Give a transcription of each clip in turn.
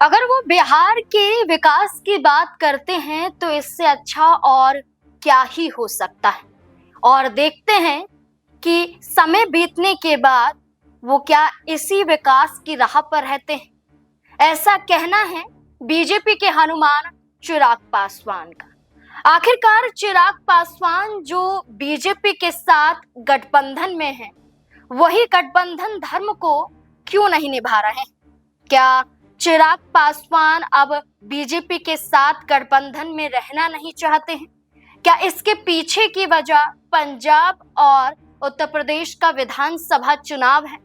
अगर वो बिहार के विकास की बात करते हैं तो इससे अच्छा और क्या ही हो सकता है। और देखते हैं कि समय बीतने के बाद वो क्या इसी विकास की राह पर रहते हैं। ऐसा कहना है बीजेपी के हनुमान चिराग पासवान का। आखिरकार चिराग पासवान जो बीजेपी के साथ गठबंधन में है, वही गठबंधन धर्म को क्यों नहीं निभा रहे? क्या चिराग पासवान अब बीजेपी के साथ गठबंधन में रहना नहीं चाहते हैं? क्या इसके पीछे की वजह पंजाब और उत्तर प्रदेश का विधानसभा चुनाव है,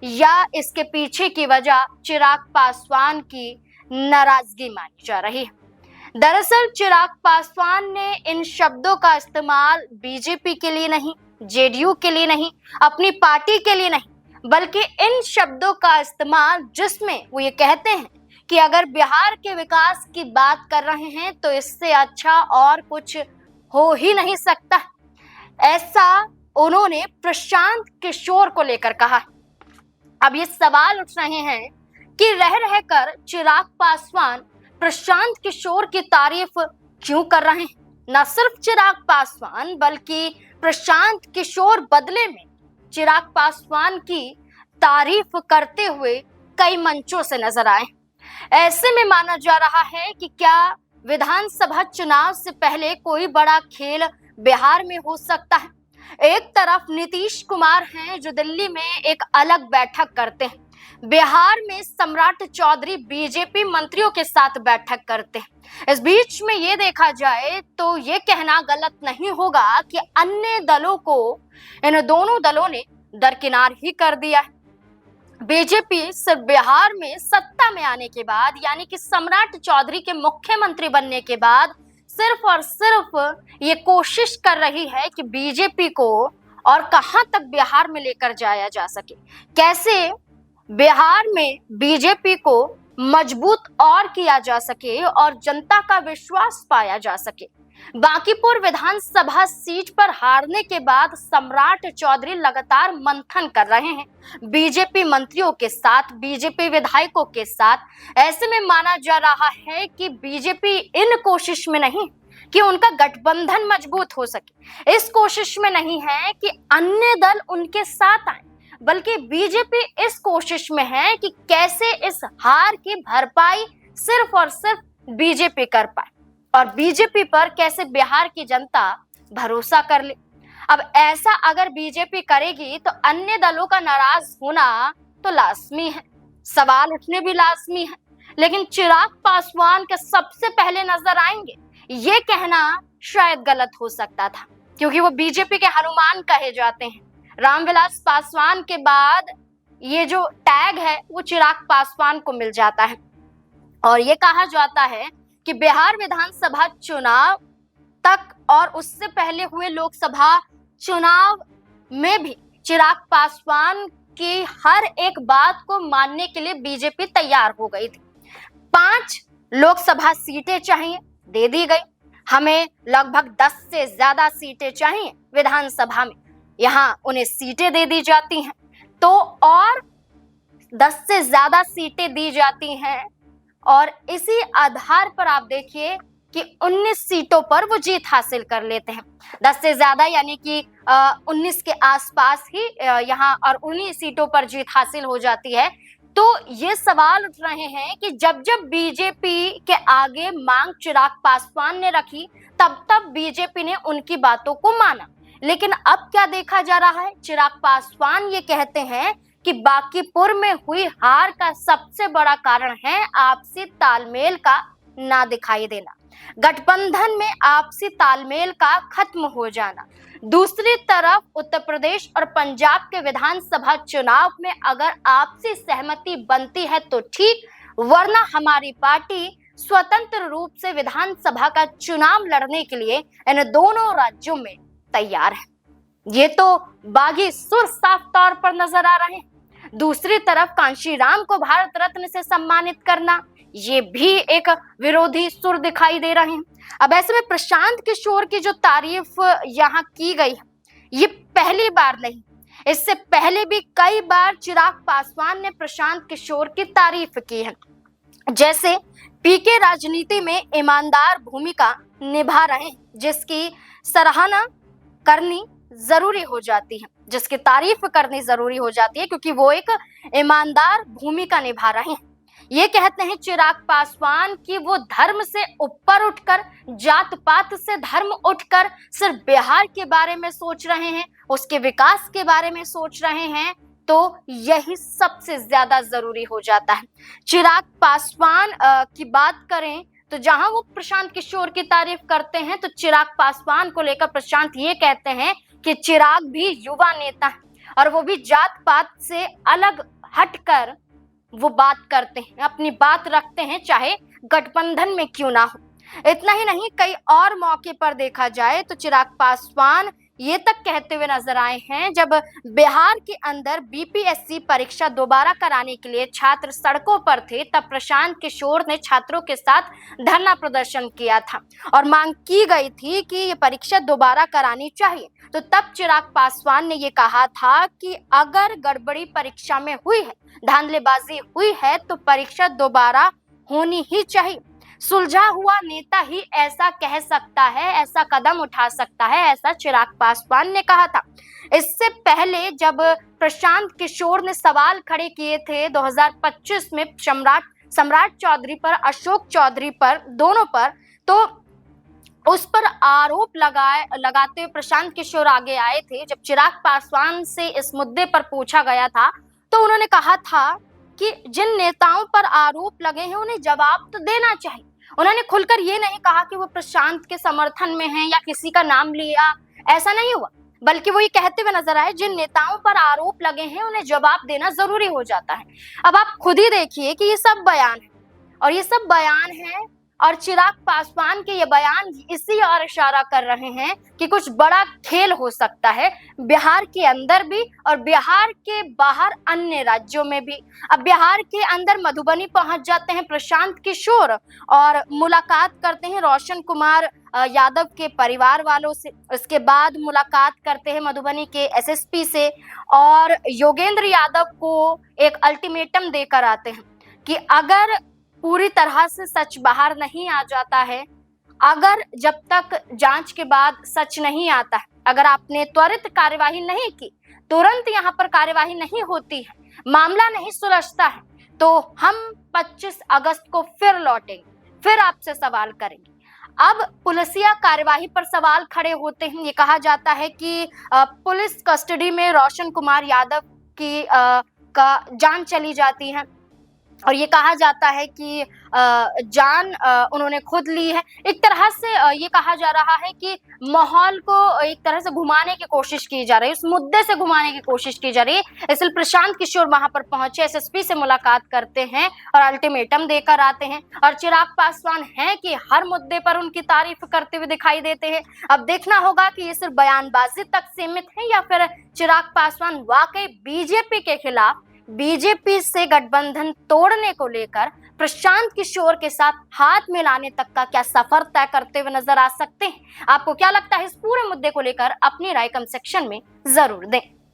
या इसके पीछे की वजह चिराग पासवान की नाराजगी मानी जा रही है? दरअसल चिराग पासवान ने इन शब्दों का इस्तेमाल बीजेपी के लिए नहीं, जेडीयू के लिए नहीं, अपनी पार्टी के लिए नहीं, बल्कि इन शब्दों का इस्तेमाल जिसमें वो ये कहते हैं कि अगर बिहार के विकास की बात कर रहे हैं तो इससे अच्छा और कुछ हो ही नहीं सकता। ऐसा उन्होंने प्रशांत किशोर को लेकर कहा। अब ये सवाल उठ रहे हैं कि रह रहकर चिराग पासवान प्रशांत किशोर की तारीफ क्यों कर रहे हैं? न सिर्फ चिराग पासवान बल्कि प्रशांत किशोर बदले में चिराग पासवान की तारीफ करते हुए कई मंचों से नजर आए। ऐसे में माना जा रहा है कि क्या विधानसभा चुनाव से पहले कोई बड़ा खेल बिहार में हो सकता है। एक तरफ नीतीश कुमार हैं जो दिल्ली में एक अलग बैठक करते हैं, बिहार में सम्राट चौधरी बीजेपी मंत्रियों के साथ बैठक करते हैं। इस बीच में ये देखा जाए तो ये कहना गलत नहीं होगा कि अन्य दलों को इन दोनों दलों ने दरकिनार ही कर दिया है। बीजेपी सिर्फ बिहार में सत्ता में आने के बाद, यानी कि सम्राट चौधरी के मुख्यमंत्री बनने के बाद, सिर्फ और सिर्फ ये कोशिश कर रही है कि बीजेपी को और कहां तक बिहार में लेकर जाया जा सके, कैसे बिहार में बीजेपी को मजबूत और किया जा सके और जनता का विश्वास पाया जा सके। बांकीपुर विधानसभा सीट पर हारने के बाद सम्राट चौधरी लगातार मंथन कर रहे हैं बीजेपी मंत्रियों के साथ, बीजेपी विधायकों के साथ। ऐसे में माना जा रहा है कि बीजेपी इन कोशिश में नहीं कि उनका गठबंधन मजबूत हो सके, इस कोशिश में नहीं है कि अन्य दल उनके साथ आए, बल्कि बीजेपी इस कोशिश में है कि कैसे इस हार की भरपाई सिर्फ और सिर्फ बीजेपी कर पाए और बीजेपी पर कैसे बिहार की जनता भरोसा कर ले। अब ऐसा अगर बीजेपी करेगी तो अन्य दलों का नाराज होना तो लाजमी है, सवाल उठने भी लाजमी है, लेकिन चिराग पासवान के सबसे पहले नजर आएंगे ये कहना शायद गलत हो सकता था, क्योंकि वो बीजेपी के हनुमान कहे जाते हैं। रामविलास पासवान के बाद ये जो टैग है वो चिराग पासवान को मिल जाता है और ये कहा जाता है कि बिहार विधानसभा चुनाव तक और उससे पहले हुए लोकसभा चुनाव में भी चिराग पासवान की हर एक बात को मानने के लिए बीजेपी तैयार हो गई थी। 5 लोकसभा सीटें चाहिए, दे दी गई। हमें लगभग 10 से ज्यादा सीटें चाहिए विधानसभा में, यहाँ उन्हें सीटें दे दी जाती हैं। तो और 10 से ज्यादा सीटें दी जाती हैं और इसी आधार पर आप देखिए कि 19 सीटों पर वो जीत हासिल कर लेते हैं। 10 से ज्यादा यानी कि 19 के आसपास ही यहाँ और 19 सीटों पर जीत हासिल हो जाती है। तो ये सवाल उठ रहे हैं कि जब जब बीजेपी के आगे मांग चिराग पासवान ने रखी तब तब बीजेपी ने उनकी बातों को माना, लेकिन अब क्या देखा जा रहा है? चिराग पासवान ये कहते हैं कि बांकीपुर में हुई हार का सबसे बड़ा कारण है आपसी तालमेल का ना दिखाई देना, गठबंधन में आपसी तालमेल का खत्म हो जाना। दूसरी तरफ उत्तर प्रदेश और पंजाब के विधानसभा चुनाव में अगर आपसी सहमति बनती है तो ठीक, वरना हमारी पार्टी स्वतंत्र रूप से विधानसभा का चुनाव लड़ने के लिए इन दोनों राज्यों में तैयार है। ये तो बागी सुर साफ तौर पर नजर आ रहे हैं। दूसरी तरफ कांशीराम को भारत रत्न से सम्मानित करना, ये भी एक विरोधी सुर दिखाई दे रहे हैं। अब ऐसे में प्रशांत किशोर की जो तारीफ यहाँ की गई है, ये पहली बार नहीं, इससे पहले भी कई बार चिराग पासवान ने प्रशांत किशोर की तारीफ की है। जैसे पीके राजनीति में ईमानदार भूमिका निभा रहे हैं, जिसकी सराहना करनी जरूरी हो जाती है, जिसकी तारीफ करनी जरूरी हो जाती है, क्योंकि वो एक ईमानदार भूमिका निभा रहे हैं। ये कहते हैं चिराग पासवान कि वो धर्म से ऊपर उठकर, जात पात से धर्म उठकर सिर्फ बिहार के बारे में सोच रहे हैं, उसके विकास के बारे में सोच रहे हैं, तो यही सबसे ज्यादा जरूरी हो जाता है। चिराग पासवान की बात करें तो जहां वो प्रशांत किशोर की तारीफ करते हैं, तो चिराग पासवान को लेकर प्रशांत ये कहते हैं कि चिराग भी युवा नेता है और वो भी जात पात से अलग हटकर वो बात करते हैं, अपनी बात रखते हैं, चाहे गठबंधन में क्यों ना हो। इतना ही नहीं, कई और मौके पर देखा जाए तो चिराग पासवान ये तक कहते हुए नजर आए हैं, जब बिहार के अंदर बीपीएससी परीक्षा दोबारा कराने के लिए छात्र सड़कों पर थे, तब प्रशांत किशोर ने छात्रों के साथ धरना प्रदर्शन किया था और मांग की गई थी कि ये परीक्षा दोबारा करानी चाहिए। तो तब चिराग पासवान ने ये कहा था कि अगर गड़बड़ी परीक्षा में हुई है, धांधलेबाजी हुई है, तो परीक्षा दोबारा होनी ही चाहिए। सुलझा हुआ नेता ही ऐसा कह सकता है, ऐसा कदम उठा सकता है, ऐसा चिराग पासवान ने कहा था। इससे पहले जब प्रशांत किशोर ने सवाल खड़े किए थे 2025 में सम्राट चौधरी पर, अशोक चौधरी पर, दोनों पर, तो उस पर आरोप लगाते हुए प्रशांत किशोर आगे आए थे। जब चिराग पासवान से इस मुद्दे पर पूछा गया था, तो उन्होंने कहा था कि जिन नेताओं पर आरोप लगे हैं उन्हें जवाब तो देना चाहिए। उन्होंने खुलकर ये नहीं कहा कि वो प्रशांत के समर्थन में हैं या किसी का नाम लिया, ऐसा नहीं हुआ, बल्कि वो ये कहते हुए नजर आए जिन नेताओं पर आरोप लगे हैं उन्हें जवाब देना जरूरी हो जाता है। अब आप खुद ही देखिए कि ये सब बयान है और ये सब बयान है और चिराग पासवान के ये बयान इसी और इशारा कर रहे हैं कि कुछ बड़ा खेल हो सकता है बिहार के अंदर भी और बिहार के बाहर अन्य राज्यों में भी। अब बिहार के अंदर मधुबनी पहुंच जाते हैं प्रशांत किशोर और मुलाकात करते हैं रोशन कुमार यादव के परिवार वालों से। इसके बाद मुलाकात करते हैं मधुबनी के एसएसपी से और योगेंद्र यादव को एक अल्टीमेटम देकर आते हैं कि अगर पूरी तरह से सच बाहर नहीं आ जाता है, अगर जब तक जांच के बाद सच नहीं आता है, अगर आपने त्वरित कार्यवाही नहीं की, तुरंत यहाँ पर कार्यवाही नहीं होती है, मामला नहीं सुलझता है, तो हम 25 अगस्त को फिर लौटेंगे, फिर आपसे सवाल करेंगे। अब पुलिसिया कार्यवाही पर सवाल खड़े होते हैं। ये कहा जाता है कि पुलिस कस्टडी में रोशन कुमार यादव की का जान चली जाती है और ये कहा जाता है कि जान उन्होंने खुद ली है। एक तरह से ये कहा जा रहा है कि माहौल को एक तरह से घुमाने की कोशिश की जा रही है, उस मुद्दे से घुमाने की कोशिश की जा रही है। इसलिए प्रशांत किशोर वहां पर पहुंचे, एसएसपी से मुलाकात करते हैं और अल्टीमेटम देकर आते हैं और चिराग पासवान हैं कि हर मुद्दे पर उनकी तारीफ करते हुए दिखाई देते हैं। अब देखना होगा कि ये सिर्फ बयानबाजी तक सीमित है या फिर चिराग पासवान वाकई बीजेपी के खिलाफ, बीजेपी से गठबंधन तोड़ने को लेकर प्रशांत किशोर के साथ हाथ मिलाने तक का क्या सफर तय करते हुए नजर आ सकते हैं। आपको क्या लगता है इस पूरे मुद्दे को लेकर? अपनी राय कमेंट सेक्शन में जरूर दें।